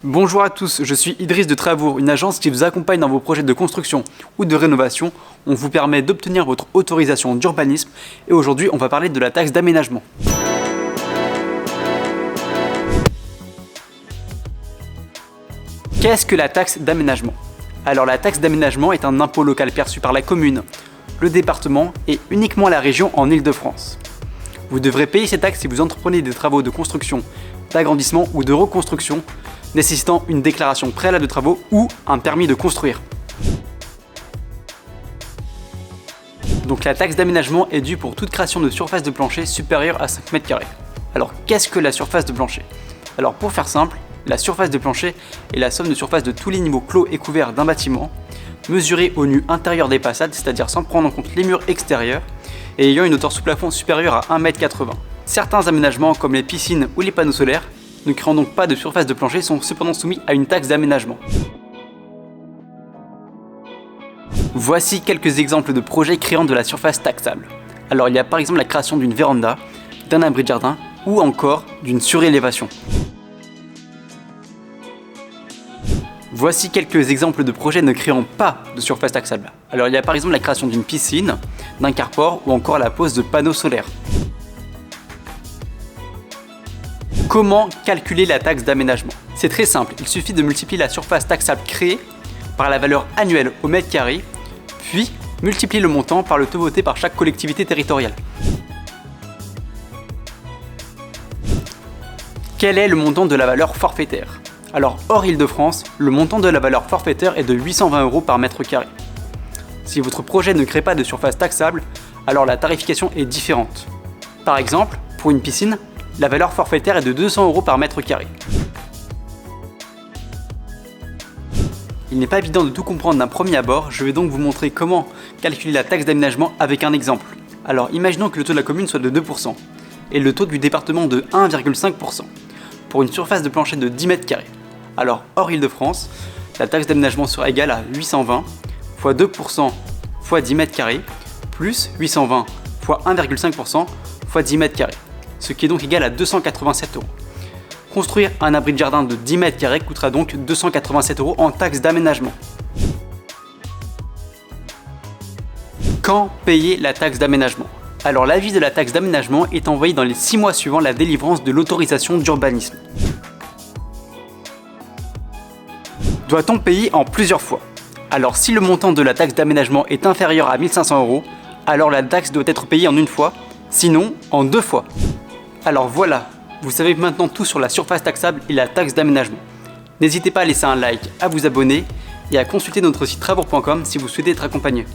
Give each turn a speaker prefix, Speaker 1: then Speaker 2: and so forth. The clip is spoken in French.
Speaker 1: Bonjour à tous, je suis Idriss de Travour, une agence qui vous accompagne dans vos projets de construction ou de rénovation. On vous permet d'obtenir votre autorisation d'urbanisme et aujourd'hui on va parler de la taxe d'aménagement. Qu'est-ce que la taxe d'aménagement? Alors la taxe d'aménagement est un impôt local perçu par la commune, le département et uniquement la région en Île-de-France. Vous devrez payer ces taxes si vous entreprenez des travaux de construction, d'agrandissement ou de reconstruction nécessitant une déclaration préalable de travaux ou un permis de construire. Donc la taxe d'aménagement est due pour toute création de surface de plancher supérieure à 5 m². Alors qu'est-ce que la surface de plancher? Alors pour faire simple, la surface de plancher est la somme de surface de tous les niveaux clos et couverts d'un bâtiment, mesurée au nu intérieur des façades, c'est-à-dire sans prendre en compte les murs extérieurs, et ayant une hauteur sous plafond supérieure à 1,80 m. Certains aménagements comme les piscines ou les panneaux solaires, ne créant donc pas de surface de plancher, sont cependant soumis à une taxe d'aménagement. Voici quelques exemples de projets créant de la surface taxable. Alors il y a par exemple la création d'une véranda, d'un abri de jardin ou encore d'une surélévation. Voici quelques exemples de projets ne créant pas de surface taxable. Alors il y a par exemple la création d'une piscine, d'un carport ou encore la pose de panneaux solaires. Comment calculer la taxe d'aménagement? C'est très simple, il suffit de multiplier la surface taxable créée par la valeur annuelle au mètre carré, puis multiplier le montant par le taux voté par chaque collectivité territoriale. Quel est le montant de la valeur forfaitaire? Alors hors Île-de-France, le montant de la valeur forfaitaire est de 820 € par mètre carré. Si votre projet ne crée pas de surface taxable, alors la tarification est différente. Par exemple, pour une piscine, la valeur forfaitaire est de 200 € par mètre carré. Il n'est pas évident de tout comprendre d'un premier abord, je vais donc vous montrer comment calculer la taxe d'aménagement avec un exemple. Alors imaginons que le taux de la commune soit de 2% et le taux du département de 1,5% pour une surface de plancher de 10 m². Alors hors Île-de-France, la taxe d'aménagement sera égale à 820 fois 2% fois 10 m² plus 820 fois 1,5% fois 10 m². Ce qui est donc égal à 287 €. Construire un abri de jardin de 10 m² coûtera donc 287 € en taxe d'aménagement. Quand payer la taxe d'aménagement? Alors l'avis de la taxe d'aménagement est envoyé dans les 6 mois suivant la délivrance de l'autorisation d'urbanisme. Doit-on payer en plusieurs fois? Alors si le montant de la taxe d'aménagement est inférieur à 1 500 €, alors la taxe doit être payée en une fois, sinon en 2 fois. Alors voilà, vous savez maintenant tout sur la surface taxable et la taxe d'aménagement. N'hésitez pas à laisser un like, à vous abonner et à consulter notre site travour.com si vous souhaitez être accompagné.